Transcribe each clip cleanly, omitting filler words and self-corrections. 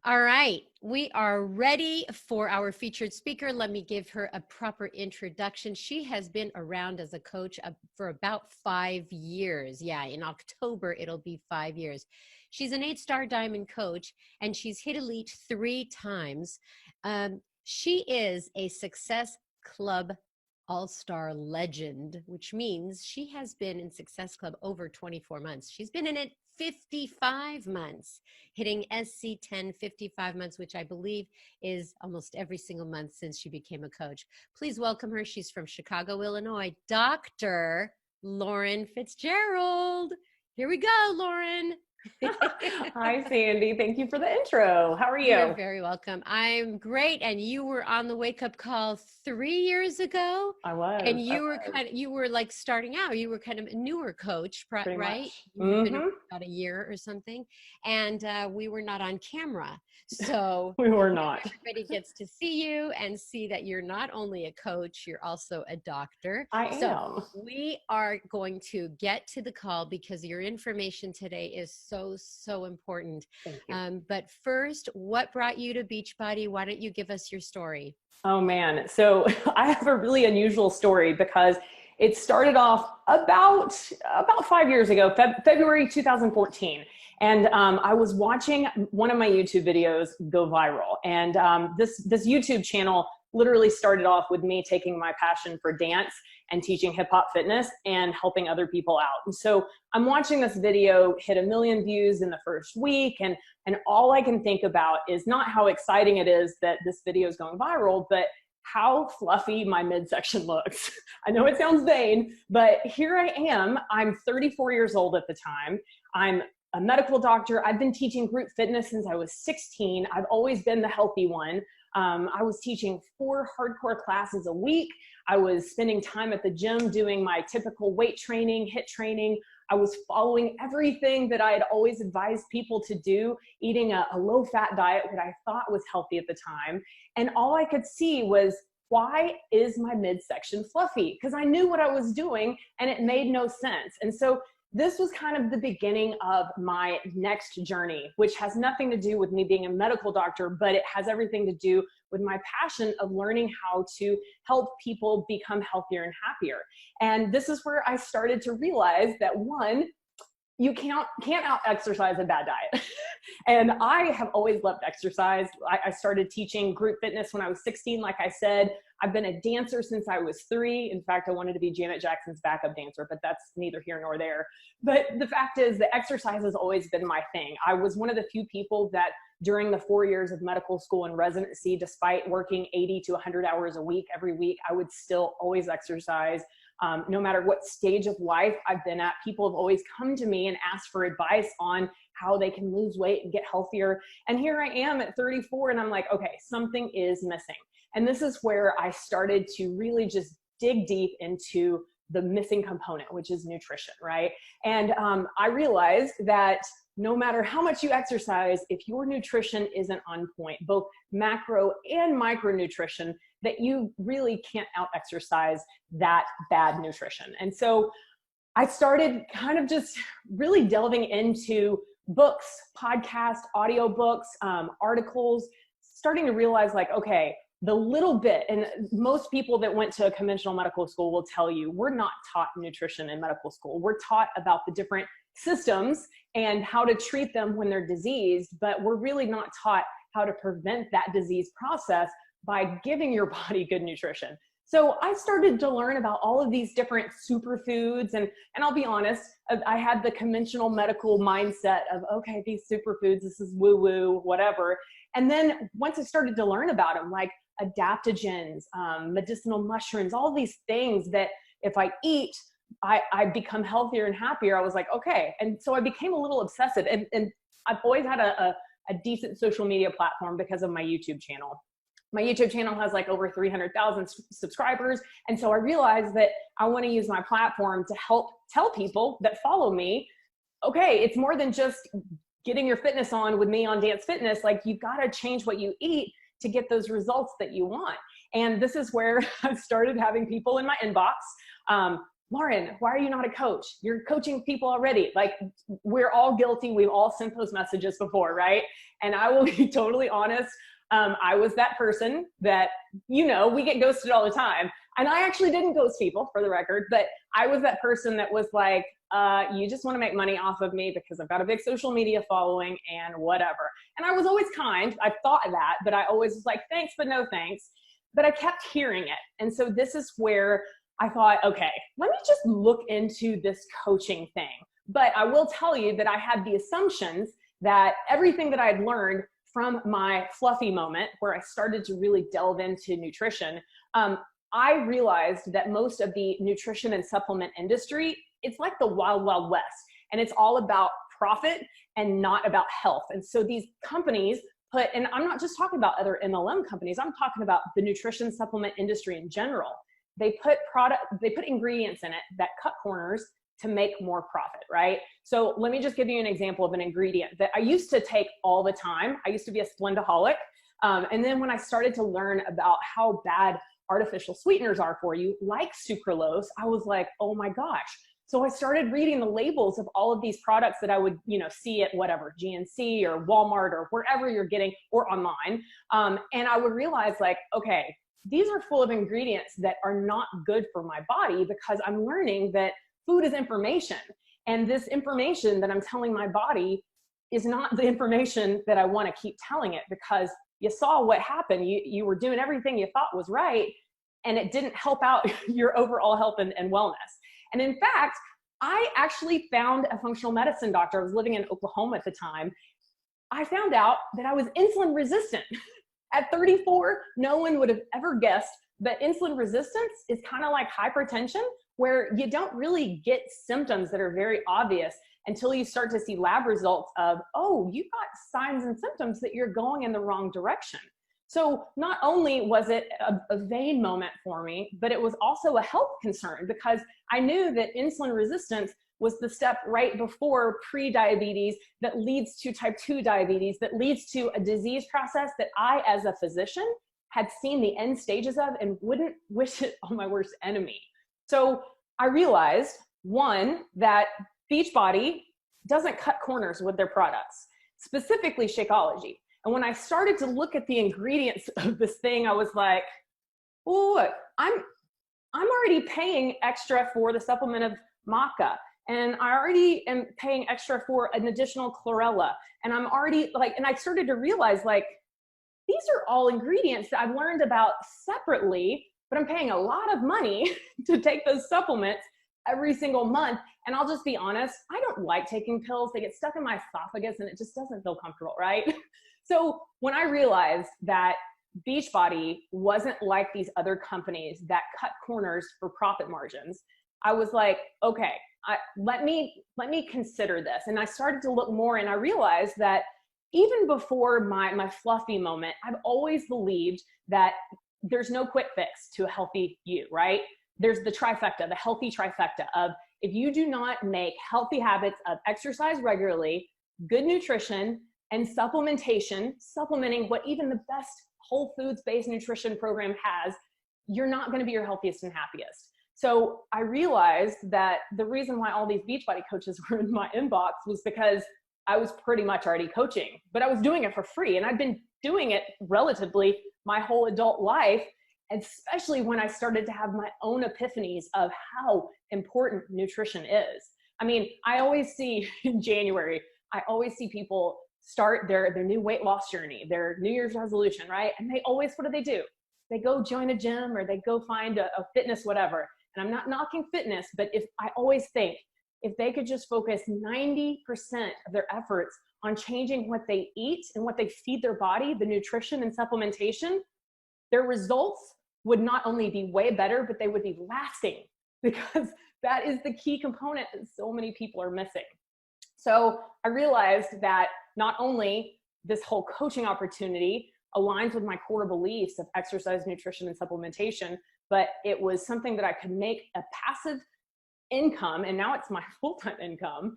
All right, we are ready for our featured speaker. Let me give her a proper introduction. She has been around as a coach for about 5 years. Yeah, in October, it'll be 5 years. She's an 8-star diamond coach, and she's hit elite 3 times. She is a Success Club all-star legend, which means she has been in Success Club over 24 months. She's been in it 55 months, hitting SC10 55 months, which I believe is almost every single month since she became a coach. Please welcome her. She's from Chicago, Illinois, Dr. Lauren Fitzgerald. Here we go, Lauren. Hi, Sandy. Thank you for the intro. How are you? You're very welcome. I'm great. And you were on the wake up call 3 years ago. I was. And you were like starting out. You were kind of a newer coach, Pretty right? much. You've been about a year or something. And we were not on camera. So we were not. Everybody gets to see you and see that you're not only a coach, you're also a doctor. I am. So we are going to get to the call because your information today is so important. Thank you. But first, what brought you to Beachbody? Why don't you give us your story? Oh man. So I have a really unusual story because it started off about 5 years ago, February 2014. And I was watching one of my YouTube videos go viral. And this YouTube channel literally started off with me taking my passion for dance and teaching hip hop fitness and helping other people out. And so I'm watching this video hit 1 million views in the first week. And all I can think about is not how exciting it is that this video is going viral, but how fluffy my midsection looks. I know it sounds vain, but here I am. I'm 34 years old at the time. I'm a medical doctor. I've been teaching group fitness since I was 16. I've always been the healthy one. I was teaching 4 hardcore classes a week. I was spending time at the gym doing my typical weight training, HIIT training. I was following everything that I had always advised people to do, eating a low-fat diet that I thought was healthy at the time. And all I could see was, why is my midsection fluffy? Because I knew what I was doing and it made no sense. And so this was kind of the beginning of my next journey, which has nothing to do with me being a medical doctor, but it has everything to do with my passion of learning how to help people become healthier and happier. And this is where I started to realize that, one, you can't out-exercise a bad diet. And I have always loved exercise. I started teaching group fitness when I was 16, like I said. I've been a dancer since I was 3. In fact, I wanted to be Janet Jackson's backup dancer, but that's neither here nor there. But the fact is that exercise has always been my thing. I was one of the few people that during the 4 years of medical school and residency, despite working 80 to 100 hours a week, every week, I would still always exercise. No matter what stage of life I've been at, people have always come to me and asked for advice on how they can lose weight and get healthier. And here I am at 34 and I'm like, okay, something is missing. And this is where I started to really just dig deep into the missing component, which is nutrition, right? And I realized that no matter how much you exercise, if your nutrition isn't on point, both macro and micronutrition, that you really can't out-exercise that bad nutrition. And so I started kind of just really delving into books, podcasts, audiobooks, articles, starting to realize like, okay, the little bit, and most people that went to a conventional medical school will tell you, we're not taught nutrition in medical school. We're taught about the different systems and how to treat them when they're diseased, but we're really not taught how to prevent that disease process by giving your body good nutrition. So I started to learn about all of these different superfoods, and I'll be honest, I had the conventional medical mindset of, okay, these superfoods, this is woo-woo, whatever. And then once I started to learn about them, like adaptogens, medicinal mushrooms, all these things that if I eat, I become healthier and happier, I was like, okay. And so I became a little obsessive, and I've always had a decent social media platform because of my YouTube channel. My YouTube channel has like over 300,000 subscribers. And so I realized that I want to use my platform to help tell people that follow me, okay, it's more than just getting your fitness on with me on Dance Fitness. Like, you got to change what you eat to get those results that you want. And this is where I started having people in my inbox Lauren, why are you not a coach? You're coaching people already. Like, we're all guilty. We've all sent those messages before, right? And I will be totally honest. I was that person that, we get ghosted all the time. And I actually didn't ghost people, for the record, but I was that person that was like, you just want to make money off of me because I've got a big social media following and whatever. And I was always kind. I thought that, but I always was like, thanks, but no thanks. But I kept hearing it. And so this is where I thought, okay, let me just look into this coaching thing. But I will tell you that I had the assumptions that everything that I'd learned from my fluffy moment where I started to really delve into nutrition, I realized that most of the nutrition and supplement industry, it's like the wild, wild west. And it's all about profit and not about health. And so these companies and I'm not just talking about other MLM companies, I'm talking about the nutrition supplement industry in general. They put ingredients in it that cut corners to make more profit, right? So let me just give you an example of an ingredient that I used to take all the time. I used to be a Splendaholic. And then when I started to learn about how bad artificial sweeteners are for you, like sucralose, I was like, oh my gosh. So I started reading the labels of all of these products that I would, see at whatever, GNC or Walmart or wherever you're getting, or online. And I would realize like, okay, these are full of ingredients that are not good for my body, because I'm learning that food is information. And this information that I'm telling my body is not the information that I want to keep telling it, because you saw what happened. You were doing everything you thought was right, and it didn't help out your overall health and wellness. And in fact, I actually found a functional medicine doctor. I was living in Oklahoma at the time. I found out that I was insulin resistant. At 34, no one would have ever guessed that insulin resistance is kind of like hypertension, where you don't really get symptoms that are very obvious until you start to see lab results of, oh, you've got signs and symptoms that you're going in the wrong direction. So not only was it a vain moment for me, but it was also a health concern, because I knew that insulin resistance was the step right before pre-diabetes that leads to type 2 diabetes, that leads to a disease process that I, as a physician, had seen the end stages of and wouldn't wish it on my worst enemy. So I realized, one, that Beachbody doesn't cut corners with their products, specifically Shakeology. And when I started to look at the ingredients of this thing, I was like, well, look, I'm already paying extra for the supplement of maca. And I already am paying extra for an additional chlorella. And I'm already and I started to realize these are all ingredients that I've learned about separately, but I'm paying a lot of money to take those supplements every single month. And I'll just be honest, I don't like taking pills. They get stuck in my esophagus and it just doesn't feel comfortable, right? So when I realized that Beachbody wasn't like these other companies that cut corners for profit margins, I was like, okay, let me consider this. And I started to look more, and I realized that even before my fluffy moment, I've always believed that there's no quick fix to a healthy you, right? There's the trifecta, the healthy trifecta of, if you do not make healthy habits of exercise regularly, good nutrition, and supplementing what even the best whole foods-based nutrition program has, you're not going to be your healthiest and happiest. So I realized that the reason why all these Beachbody coaches were in my inbox was because I was pretty much already coaching, but I was doing it for free. And I've been doing it relatively my whole adult life, especially when I started to have my own epiphanies of how important nutrition is. I mean, I always see in January, I always see people start their new weight loss journey, their New Year's resolution, right? And they always, what do? They go join a gym, or they go find a fitness, whatever. And I'm not knocking fitness, but I always think if they could just focus 90% of their efforts on changing what they eat and what they feed their body, the nutrition and supplementation, their results would not only be way better, but they would be lasting, because that is the key component that so many people are missing. So I realized that not only this whole coaching opportunity aligns with my core beliefs of exercise, nutrition, and supplementation, but it was something that I could make a passive income, and now it's my full-time income,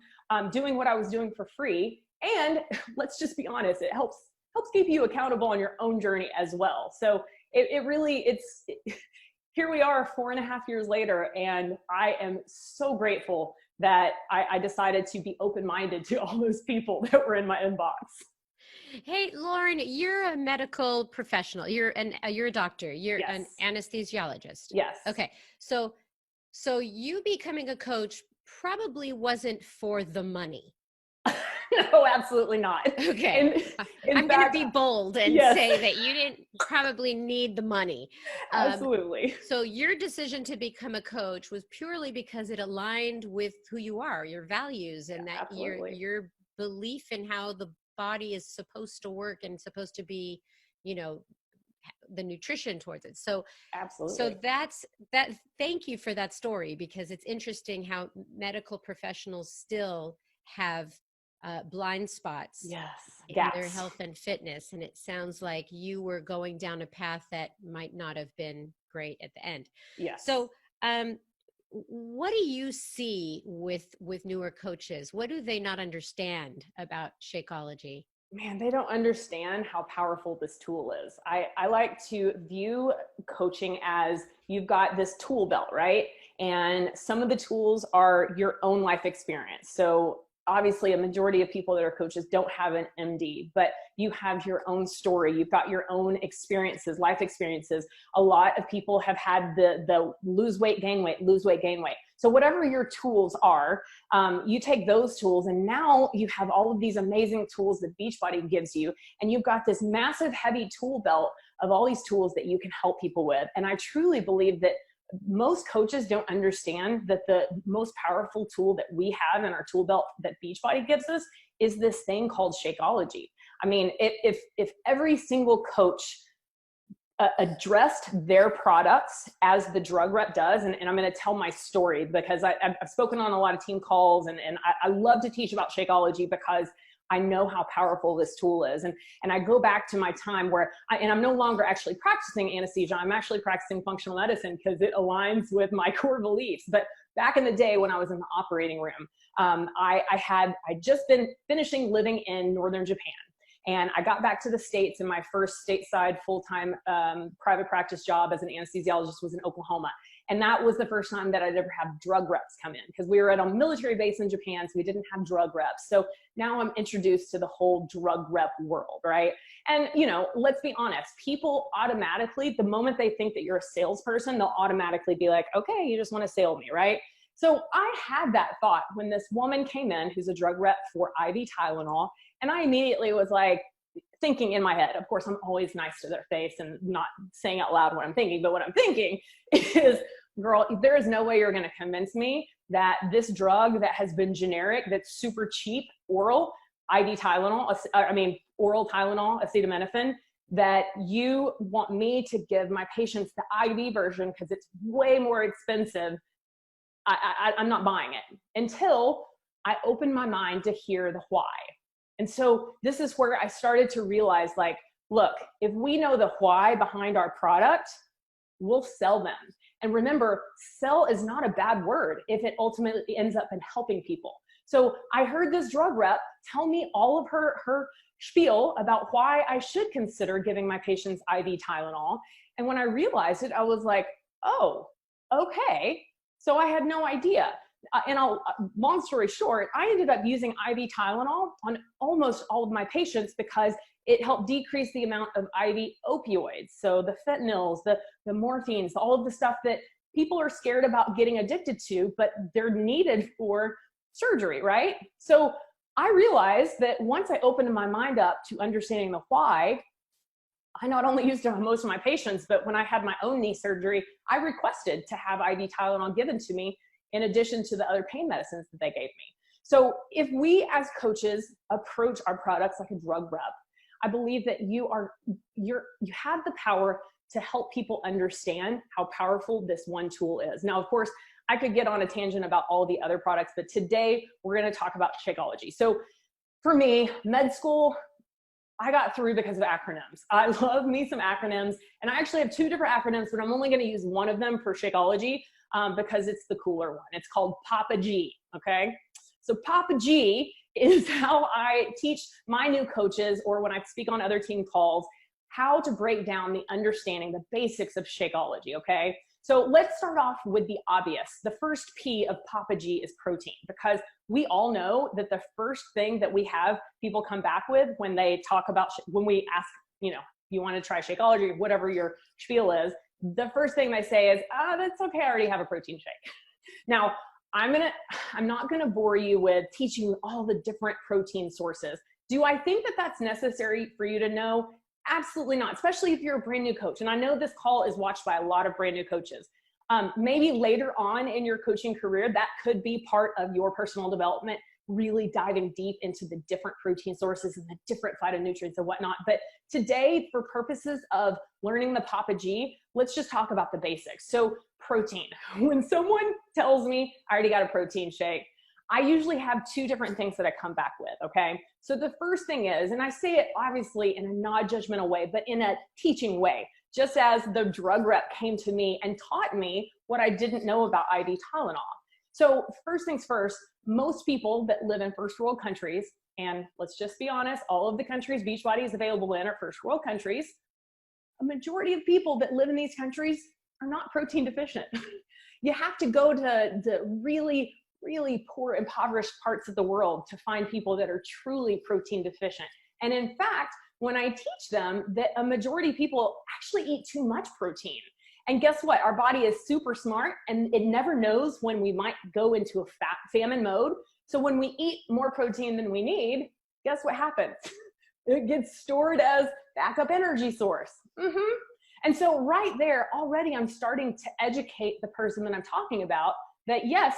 doing what I was doing for free. And let's just be honest, it helps keep you accountable on your own journey as well. So it really, here we are 4.5 years later, and I am so grateful that I decided to be open-minded to all those people that were in my inbox. Hey, Lauren, you're a medical professional. You're a doctor. You're Yes. an anesthesiologist. Yes. Okay. So you becoming a coach probably wasn't for the money. No, absolutely not. Okay. I'm going to be bold and say that you didn't probably need the money. Absolutely. So your decision to become a coach was purely because it aligned with who you are, your values, and that your belief in how the body is supposed to work and supposed to be, the nutrition towards it. So absolutely. So that's that. Thank you for that story, because it's interesting how medical professionals still have blind spots in their health and fitness. And it sounds like you were going down a path that might not have been great at the end. Yes. So what do you see with newer coaches? What do they not understand about Shakeology? Man, they don't understand how powerful this tool is. I like to view coaching as you've got this tool belt, right? And some of the tools are your own life experience. So obviously a majority of people that are coaches don't have an MD, but you have your own story. You've got your own experiences, life experiences. A lot of people have had the lose weight, gain weight, lose weight, gain weight. So whatever your tools are, you take those tools, and now you have all of these amazing tools that Beachbody gives you. And you've got this massive, heavy tool belt of all these tools that you can help people with. And I truly believe that most coaches don't understand that the most powerful tool that we have in our tool belt that Beachbody gives us is this thing called Shakeology. I mean, if every single coach addressed their products as the drug rep does, and I'm going to tell my story because I've spoken on a lot of team calls, and I love to teach about Shakeology because I know how powerful this tool is. And I go back to my time where I'm no longer actually practicing anesthesia. I'm actually practicing functional medicine because it aligns with my core beliefs. But back in the day when I was in the operating room, I'd just been finishing living in Northern Japan. And I got back to the States, and my first stateside full-time private practice job as an anesthesiologist was in Oklahoma. And that was the first time that I'd ever had drug reps come in, because we were at a military base in Japan, so we didn't have drug reps. So now I'm introduced to the whole drug rep world, right? And, let's be honest, people automatically, the moment they think that you're a salesperson, they'll automatically be like, okay, you just want to sell me, right? So I had that thought when this woman came in who's a drug rep for IV Tylenol, and I immediately was like, thinking in my head, of course, I'm always nice to their face and not saying out loud what I'm thinking, but what I'm thinking is, girl, there is no way you're going to convince me that this drug that has been generic, that's super cheap, oral, IV Tylenol, oral Tylenol, acetaminophen, that you want me to give my patients the IV version because it's way more expensive. I'm not buying it until I open my mind to hear the why. And so this is where I started to realize, like, look, if we know the why behind our product, we'll sell them. And remember, sell is not a bad word if it ultimately ends up in helping people. So I heard this drug rep tell me all of her spiel about why I should consider giving my patients IV Tylenol. And when I realized it, I was like, oh, okay. So I had no idea. Long story short, I ended up using IV Tylenol on almost all of my patients because it helped decrease the amount of IV opioids. So the fentanyls, the morphines, all of the stuff that people are scared about getting addicted to, but they're needed for surgery, right? So I realized that once I opened my mind up to understanding the why, I not only used it on most of my patients, but when I had my own knee surgery, I requested to have IV Tylenol given to me in addition to the other pain medicines that they gave me. So if we as coaches approach our products like a drug rep, I believe that you have the power to help people understand how powerful this one tool is. Now, of course, I could get on a tangent about all the other products, but today we're going to talk about Shakeology. So for me, med school, I got through because of acronyms. I love me some acronyms, and I actually have two different acronyms, but I'm only going to use one of them for Shakeology because it's the cooler one. It's called Papa G, okay? So Papa G is how I teach my new coaches, or when I speak on other team calls, how to break down the understanding, the basics of Shakeology, okay? So let's start off with the obvious. The first P of Papa G is protein, because we all know that the first thing that we have people come back with when they talk about, when we ask, you want to try Shakeology, whatever your spiel is, the first thing they say is, that's okay, I already have a protein shake. Now, I'm not gonna bore you with teaching you all the different protein sources. Do I think that that's necessary for you to know? Absolutely not, especially if you're a brand new coach. And I know this call is watched by a lot of brand new coaches. Maybe later on in your coaching career, that could be part of your personal development, really diving deep into the different protein sources and the different phytonutrients and whatnot. But today, for purposes of learning the Papa G, let's just talk about the basics. So protein. When someone tells me I already got a protein shake, I usually have two different things that I come back with, okay? So the first thing is, and I say it obviously in a non-judgmental way, but in a teaching way, just as the drug rep came to me and taught me what I didn't know about IV Tylenol. So first things first, most people that live in first world countries, and let's just be honest, all of the countries Beachbody is available in are first world countries. A majority of people that live in these countries are not protein deficient. You have to go to the really poor, impoverished parts of the world to find people that are truly protein deficient. And in fact, when I teach them that a majority of people actually eat too much protein. And guess what? Our body is super smart and it never knows when we might go into a famine mode. So when we eat more protein than we need, guess what happens? It gets stored as backup energy source. And so right there, already I'm starting to educate the person that I'm talking about that yes,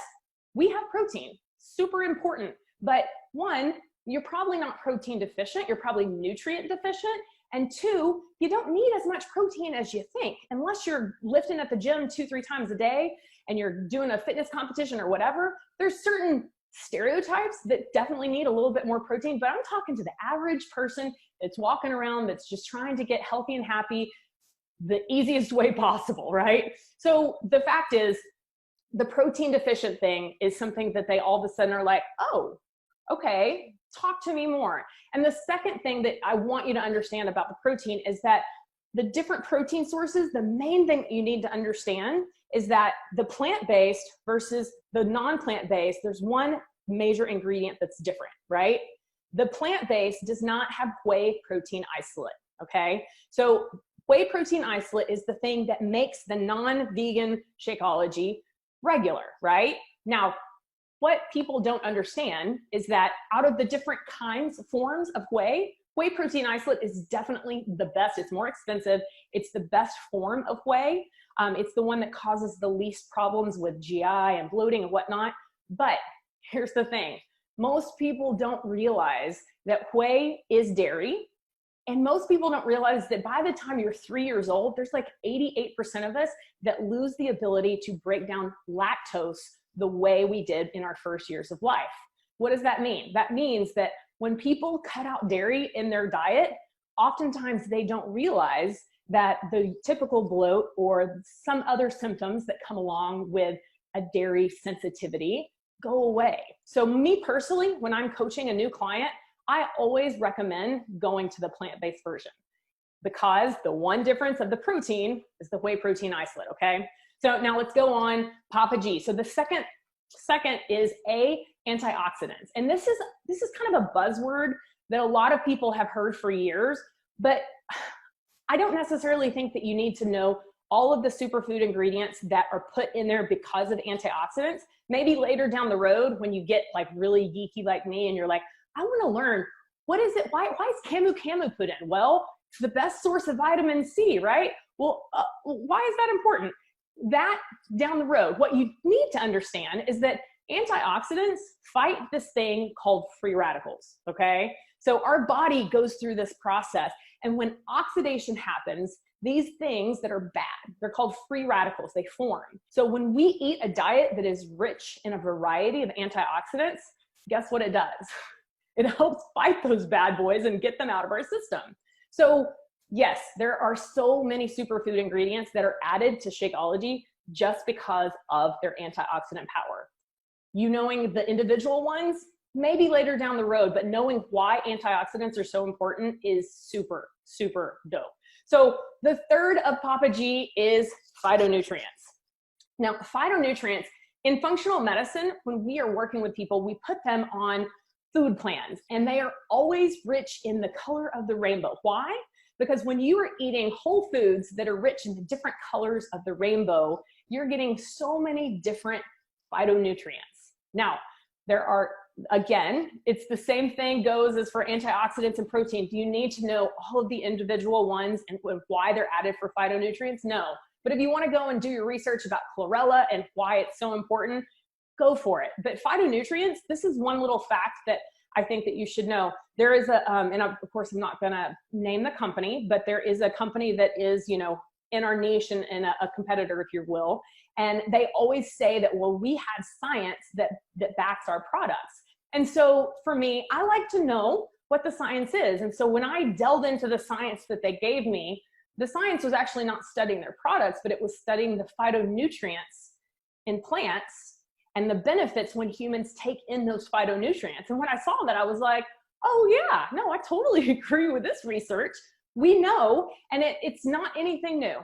we have protein, super important. But one, you're probably not protein deficient, you're probably nutrient deficient. And two, you don't need as much protein as you think, unless you're lifting at the gym 2-3 times a day and you're doing a fitness competition or whatever. There's certain stereotypes that definitely need a little bit more protein, but I'm talking to the average person that's walking around, that's just trying to get healthy and happy the easiest way possible, right? So the fact is, the protein deficient thing is something that they all of a sudden are like, oh, okay, talk to me more. And the second thing that I want you to understand about the protein is that the different protein sources, the main thing you need to understand is that the plant-based versus the non-plant-based, there's one major ingredient that's different, right? The plant-based does not have whey protein isolate, okay? So whey protein isolate is the thing that makes the non-vegan Shakeology regular, right? Now, what people don't understand is that out of the different forms of whey protein isolate is definitely the best. It's more expensive. It's the best form of whey. It's the one that causes the least problems with GI and bloating and whatnot. But here's the thing. Most people don't realize that whey is dairy. And most people don't realize that by the time you're 3 years old, there's like 88% of us that lose the ability to break down lactose the way we did in our first years of life. What does that mean? That means that when people cut out dairy in their diet, oftentimes they don't realize that the typical bloat or some other symptoms that come along with a dairy sensitivity go away. So me personally, when I'm coaching a new client, I always recommend going to the plant-based version because the one difference of the protein is the whey protein isolate, okay? So now let's go on Papa G. So the second is antioxidants. And this is kind of a buzzword that a lot of people have heard for years, but I don't necessarily think that you need to know all of the superfood ingredients that are put in there because of antioxidants. Maybe later down the road when you get like really geeky like me and you're like, I want to learn, what is it? Why is camu put in? Well, it's the best source of vitamin C, right? Well, why is that important? That down the road, what you need to understand is that antioxidants fight this thing called free radicals, okay? So our body goes through this process, and when oxidation happens, these things that are bad, they're called free radicals, they form. So when we eat a diet that is rich in a variety of antioxidants, guess what it does? It helps fight those bad boys and get them out of our system. So yes, there are so many superfood ingredients that are added to Shakeology just because of their antioxidant power. You knowing the individual ones, maybe later down the road, but knowing why antioxidants are so important is super, super dope. So the third of Papa G is phytonutrients. Now, phytonutrients in functional medicine, when we are working with people, we put them on food plans, and they are always rich in the color of the rainbow. Why? Because when you are eating whole foods that are rich in the different colors of the rainbow, you're getting so many different phytonutrients. Now, there are, again, it's the same thing goes as for antioxidants and protein. Do you need to know all of the individual ones and why they're added for phytonutrients? No. But if you want to go and do your research about chlorella and why it's so important, go for it. But phytonutrients, this is one little fact that I think that you should know. There is a, and of course I'm not gonna name the company, but there is a company that is, you know, in our niche and a competitor, if you will. And they always say that, well, we have science that backs our products. And so for me, I like to know what the science is. And so when I delved into the science that they gave me, the science was actually not studying their products, but it was studying the phytonutrients in plants and the benefits when humans take in those phytonutrients. And when I saw that, I was like, oh yeah, no, I totally agree with this research. We know, and it's not anything new.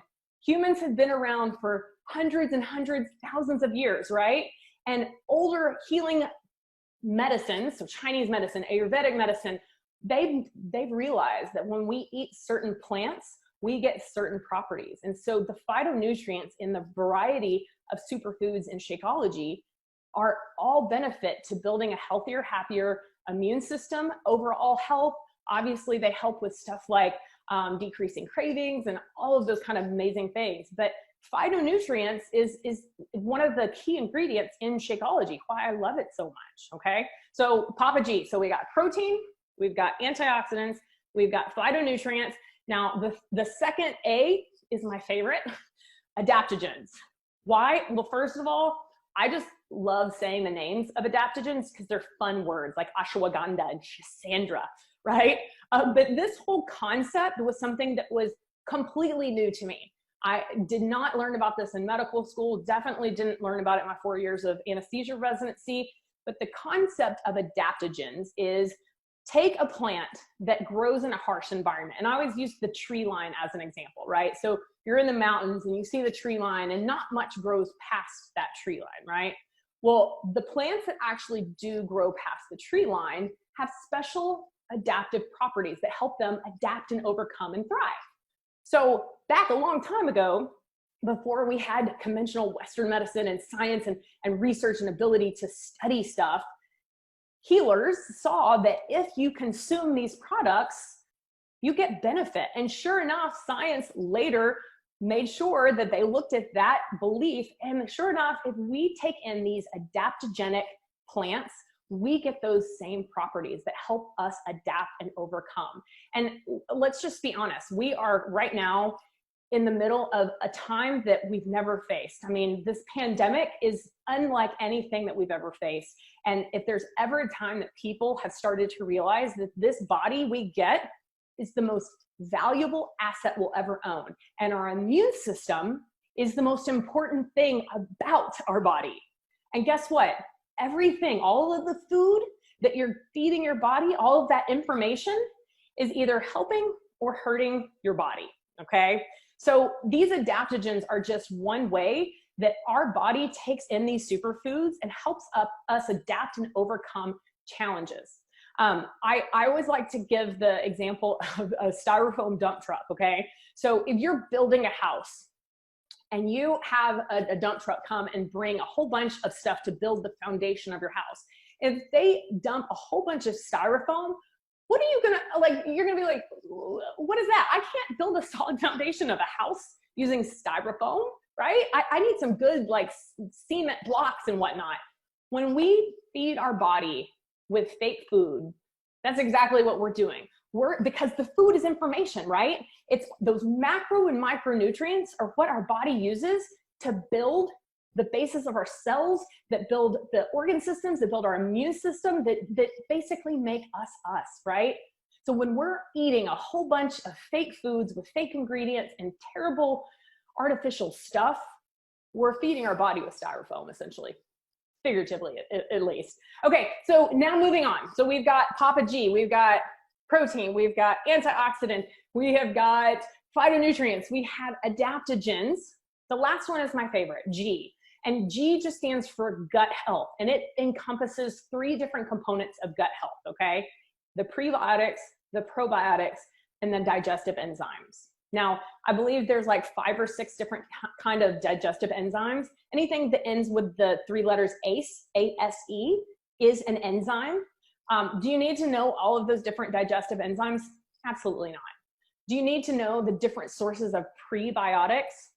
Humans have been around for hundreds and hundreds, thousands of years, right? And older healing medicines, so Chinese medicine, Ayurvedic medicine, they've realized that when we eat certain plants, we get certain properties. And so the phytonutrients in the variety of superfoods in Shakeology are all benefit to building a healthier, happier immune system, overall health. Obviously, they help with stuff like decreasing cravings and all of those kind of amazing things. But phytonutrients is one of the key ingredients in Shakeology, why I love it so much, okay? So Papa G, so we got protein, we've got antioxidants, we've got phytonutrients. Now, the second A is my favorite, adaptogens. Why? Well, first of all, I just love saying the names of adaptogens because they're fun words like ashwagandha and schisandra, right? But this whole concept was something that was completely new to me. I did not learn about this in medical school, definitely didn't learn about it in my 4 years of anesthesia residency, but the concept of adaptogens is take a plant that grows in a harsh environment. And I always use the tree line as an example, right? So you're in the mountains and you see the tree line and not much grows past that tree line, right? Well, the plants that actually do grow past the tree line have special adaptive properties that help them adapt and overcome and thrive. So back a long time ago, before we had conventional Western medicine and science and research and ability to study stuff, healers saw that if you consume these products, you get benefit. And sure enough, science later made sure that they looked at that belief. And sure enough, if we take in these adaptogenic plants, we get those same properties that help us adapt and overcome. And let's just be honest, we are right now in the middle of a time that we've never faced. I mean, this pandemic is unlike anything that we've ever faced. And if there's ever a time that people have started to realize that this body we get is the most valuable asset we'll ever own, and our immune system is the most important thing about our body. And guess what? Everything, all of the food that you're feeding your body, all of that information is either helping or hurting your body, okay? So these adaptogens are just one way that our body takes in these superfoods and helps us adapt and overcome challenges. I always like to give the example of a styrofoam dump truck, okay? So if you're building a house and you have a dump truck come and bring a whole bunch of stuff to build the foundation of your house, if they dump a whole bunch of styrofoam, what are you gonna, like, you're gonna be like, what is that? I can't build a solid foundation of a house using styrofoam, right? I need some good like cement blocks and whatnot. When we feed our body with fake food, that's exactly what we're doing. Because the food is information, right? It's those macro and micronutrients are what our body uses to build the basis of our cells, that build the organ systems, that build our immune system, that basically make us, right? So when we're eating a whole bunch of fake foods with fake ingredients and terrible artificial stuff, we're feeding our body with styrofoam, essentially, figuratively at least. Okay, so now moving on. So we've got Papa G, we've got protein, we've got antioxidant, we have got phytonutrients, we have adaptogens. The last one is my favorite, G. And G just stands for gut health. And it encompasses 3 different components of gut health, okay? The prebiotics, the probiotics, and then digestive enzymes. Now, I believe there's like 5 or 6 different kind of digestive enzymes. Anything that ends with the 3 letters ACE, A-S-E, is an enzyme. Do you need to know all of those different digestive enzymes? Absolutely not. Do you need to know the different sources of prebiotics?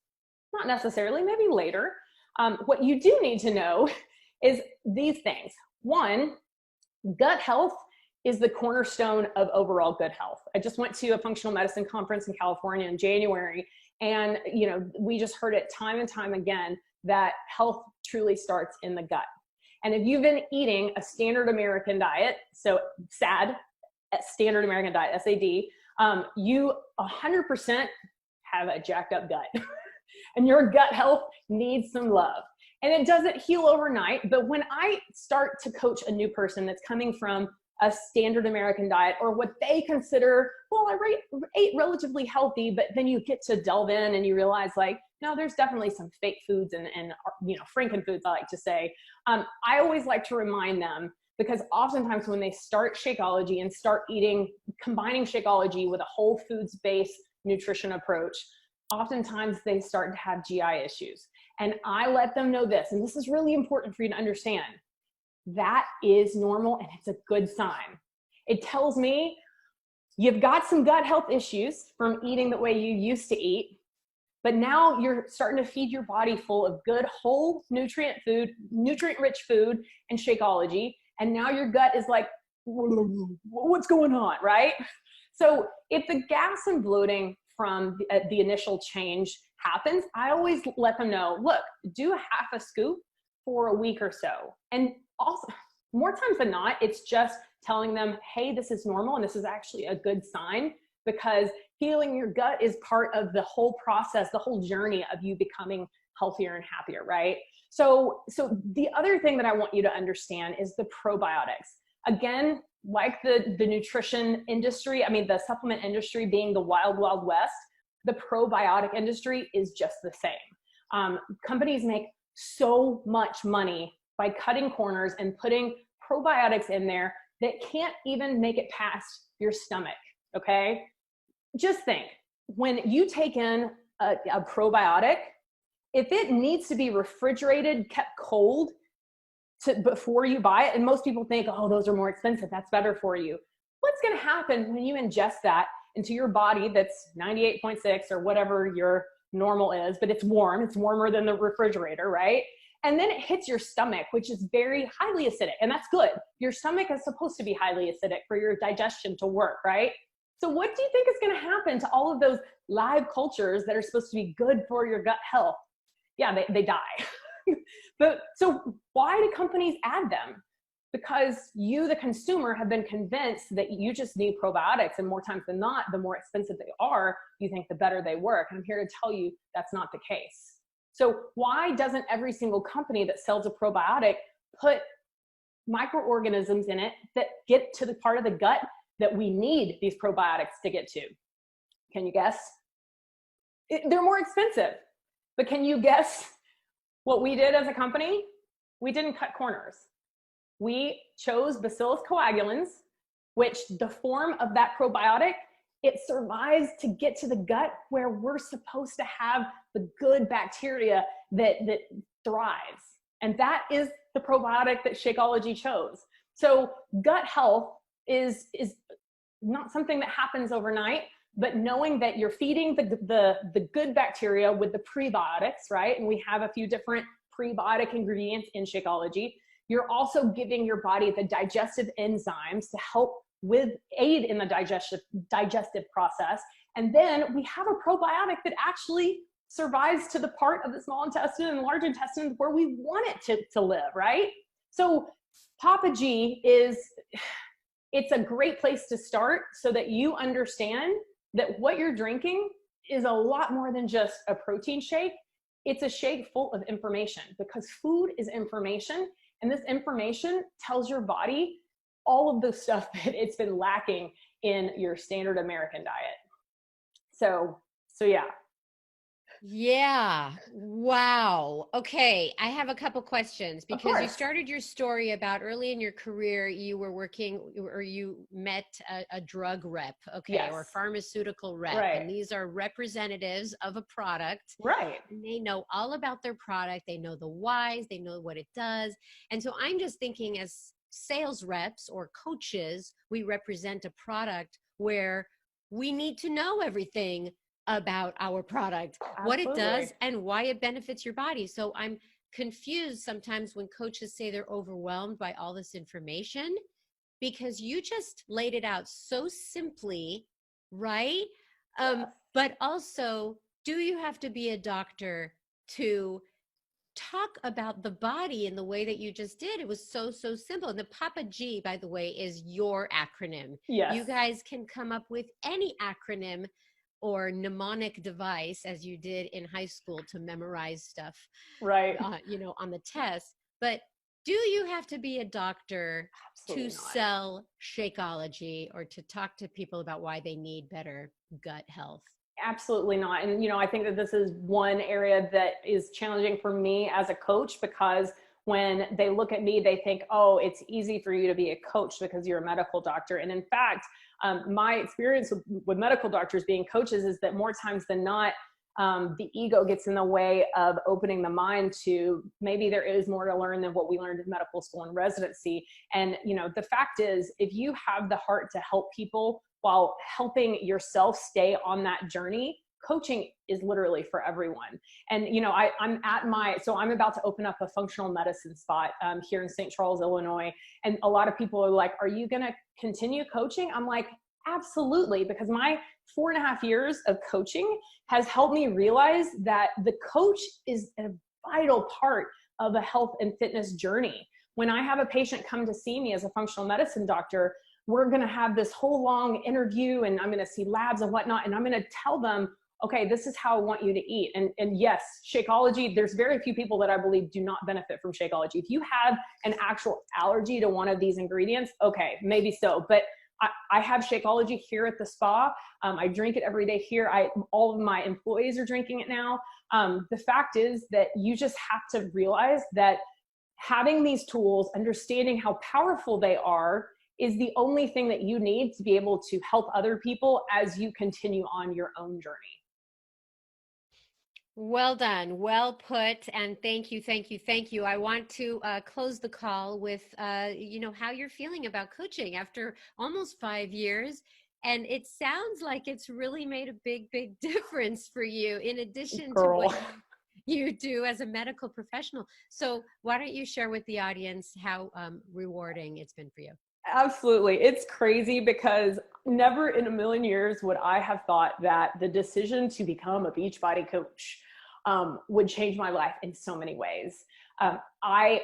Not necessarily, maybe later. What you do need to know is these things. 1, gut health is the cornerstone of overall good health. I just went to a functional medicine conference in California in January, and we just heard it time and time again that health truly starts in the gut. And if you've been eating a standard American diet, so SAD, standard American diet, SAD, you 100% have a jacked up gut. And your gut health needs some love. And it doesn't heal overnight, but when I start to coach a new person that's coming from a standard American diet, or what they consider, well, I ate relatively healthy, but then you get to delve in and you realize, like, no, there's definitely some fake foods and Franken foods, I like to say. I always like to remind them, because oftentimes when they start Shakeology and start combining Shakeology with a whole foods-based nutrition approach, oftentimes they start to have GI issues. And I let them know this, and this is really important for you to understand. That is normal, and it's a good sign. It tells me you've got some gut health issues from eating the way you used to eat, but now you're starting to feed your body full of good, whole nutrient-rich food and Shakeology, and now your gut is like, what's going on, right? So if the gas and bloating from the initial change happens, I always let them know, look, do half a scoop for a week or so. And also, more times than not, it's just telling them, hey, this is normal, and this is actually a good sign, because healing your gut is part of the whole process, the whole journey of you becoming healthier and happier, right? So the other thing that I want you to understand is the probiotics. Again, like the nutrition industry, the supplement industry being the wild, wild west, the probiotic industry is just the same. Companies make so much money by cutting corners and putting probiotics in there that can't even make it past your stomach, okay? Just think, when you take in a probiotic, if it needs to be refrigerated, kept cold before you buy it, and most people think, oh, those are more expensive, that's better for you. What's gonna happen when you ingest that into your body that's 98.6 or whatever your normal is, but it's warmer than the refrigerator, right? And then it hits your stomach, which is very highly acidic, and that's good. Your stomach is supposed to be highly acidic for your digestion to work, right? So what do you think is gonna happen to all of those live cultures that are supposed to be good for your gut health? Yeah, they die. But so why do companies add them? Because you, the consumer, have been convinced that you just need probiotics, and more times than not, the more expensive they are, you think the better they work. And I'm here to tell you that's not the case. So why doesn't every single company that sells a probiotic put microorganisms in it that get to the part of the gut that we need these probiotics to get to? Can you guess? They're more expensive. But can you guess what we did as a company? We didn't cut corners. We chose Bacillus coagulans, which the form of that probiotic, it survives to get to the gut where we're supposed to have the good bacteria that thrives. And that is the probiotic that Shakeology chose. So gut health is not something that happens overnight, but knowing that you're feeding the good bacteria with the prebiotics, right? And we have a few different prebiotic ingredients in Shakeology. You're also giving your body the digestive enzymes to help aid in the digestive process. And then we have a probiotic that actually survives to the part of the small intestine and large intestine where we want it to live, right? So Papa G it's a great place to start so that you understand that what you're drinking is a lot more than just a protein shake. It's a shake full of information, because food is information, and this information tells your body all of the stuff that it's been lacking in your standard American diet. So yeah. Yeah. Wow. Okay. I have a couple questions Of because you course. started your story about early in your career, you were working or you met a drug rep, okay, or Yes. pharmaceutical rep. And Right. these are representatives of a product. Right. And they know all about their product. They know the whys, they know what it does. And so I'm just thinking as sales reps or coaches, we represent a product where we need to know everything about our product, what it Absolutely. does, and why it benefits your body. So I'm confused sometimes when coaches say they're overwhelmed by all this information because you just laid it out so simply, right? Yes. But also, do you have to be a doctor to talk about the body in the way that you just did? It was so, so simple. And the Papa G, by the way, is your acronym. You Yes. guys can come up with any acronym or mnemonic device as you did in high school to memorize stuff, Right. on the test. But do you have to be a doctor to Absolutely not. sell Shakeology or to talk to people about why they need better gut health? Absolutely not. And, I think that this is one area that is challenging for me as a coach because when they look at me, they think, oh, it's easy for you to be a coach because you're a medical doctor. And in fact, my experience with medical doctors being coaches is that more times than not, the ego gets in the way of opening the mind to maybe there is more to learn than what we learned in medical school and residency. And, the fact is, if you have the heart to help people while helping yourself stay on that journey, coaching is literally for everyone. And, I'm about to open up a functional medicine spot here in St. Charles, Illinois. And a lot of people are like, are you going to continue coaching? I'm like, absolutely, because my 4.5 years of coaching has helped me realize that the coach is a vital part of a health and fitness journey. When I have a patient come to see me as a functional medicine doctor, we're going to have this whole long interview and I'm going to see labs and whatnot. And I'm going to tell them, okay, this is how I want you to eat. And yes, Shakeology, there's very few people that I believe do not benefit from Shakeology. If you have an actual allergy to one of these ingredients, okay, maybe so. But I have Shakeology here at the spa. I drink it every day here. All of my employees are drinking it now. The fact is that you just have to realize that having these tools, understanding how powerful they are, is the only thing that you need to be able to help other people as you continue on your own journey. Well done, well put, and thank you, thank you, thank you. I want to close the call with, how you're feeling about coaching after almost 5 years. And it sounds like it's really made a big, big difference for you in addition to what Girl. you do as a medical professional. So why don't you share with the audience how rewarding it's been for you? Absolutely. It's crazy because never in a million years would I have thought that the decision to become a Beachbody coach would change my life in so many ways. I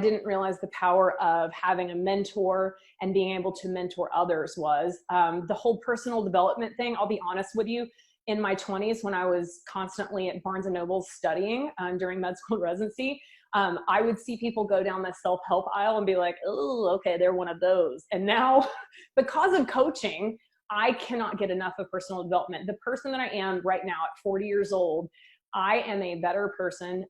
didn't realize the power of having a mentor and being able to mentor others was the whole personal development thing. I'll be honest with you. In my 20s, when I was constantly at Barnes and Noble studying during med school residency, I would see people go down the self-help aisle and be like, oh, okay, they're one of those. And now because of coaching, I cannot get enough of personal development. The person that I am right now at 40 years old, I am a better person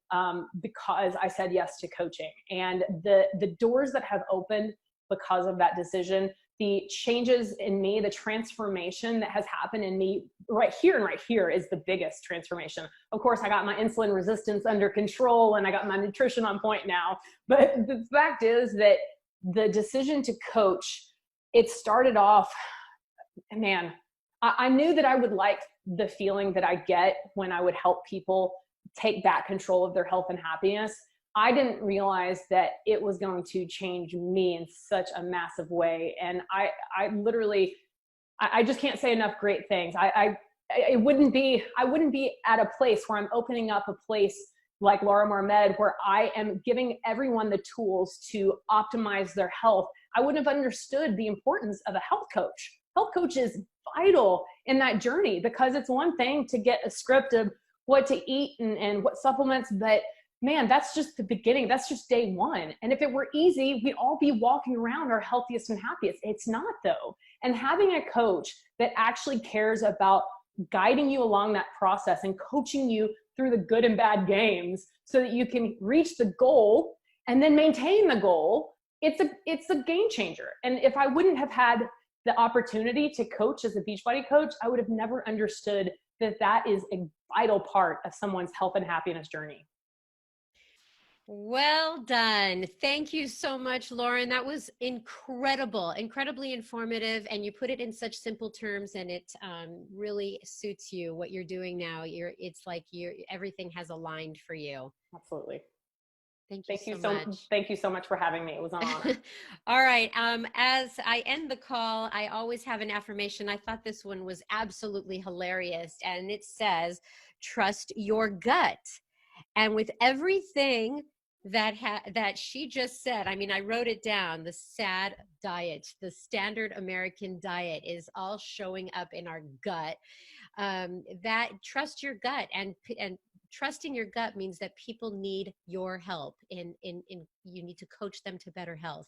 because I said yes to coaching. And the doors that have opened because of that decision, the changes in me, the transformation that has happened in me right here and right here is the biggest transformation. Of course, I got my insulin resistance under control and I got my nutrition on point now. But the fact is that the decision to coach, it started off, man, I knew that I would like the feeling that I get when I would help people take back control of their health and happiness. I didn't realize that it was going to change me in such a massive way. And I literally, I just can't say enough great things. I wouldn't be at a place where I'm opening up a place like Laura Marmed, where I am giving everyone the tools to optimize their health. I wouldn't have understood the importance of a health coach. Health coach is vital in that journey because it's one thing to get a script of what to eat and what supplements, but man, that's just the beginning. That's just day one. And if it were easy, we'd all be walking around our healthiest and happiest. It's not though. And having a coach that actually cares about guiding you along that process and coaching you through the good and bad games so that you can reach the goal and then maintain the goal. It's a game changer. And if I wouldn't have had the opportunity to coach as a Beachbody coach, I would have never understood that that is a vital part of someone's health and happiness journey. Well done. Thank you so much, Lauren. That was incredible, incredibly informative, and you put it in such simple terms, and it really suits you what you're doing now. It's like everything has aligned for you. Absolutely. Thank you so much. Thank you so much for having me. It was an honor. All right. As I end the call, I always have an affirmation. I thought this one was absolutely hilarious, and it says, "Trust your gut." And with everything that she just said, I mean, I wrote it down. The SAD diet, the standard American diet, is all showing up in our gut. That trust your gut, and trusting your gut means that people need your help. In you need to coach them to better health.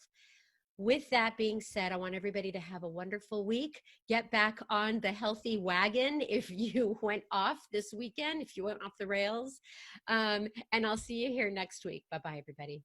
With that being said, I want everybody to have a wonderful week. Get back on the healthy wagon if you went off this weekend, if you went off the rails. And I'll see you here next week. Bye-bye, everybody.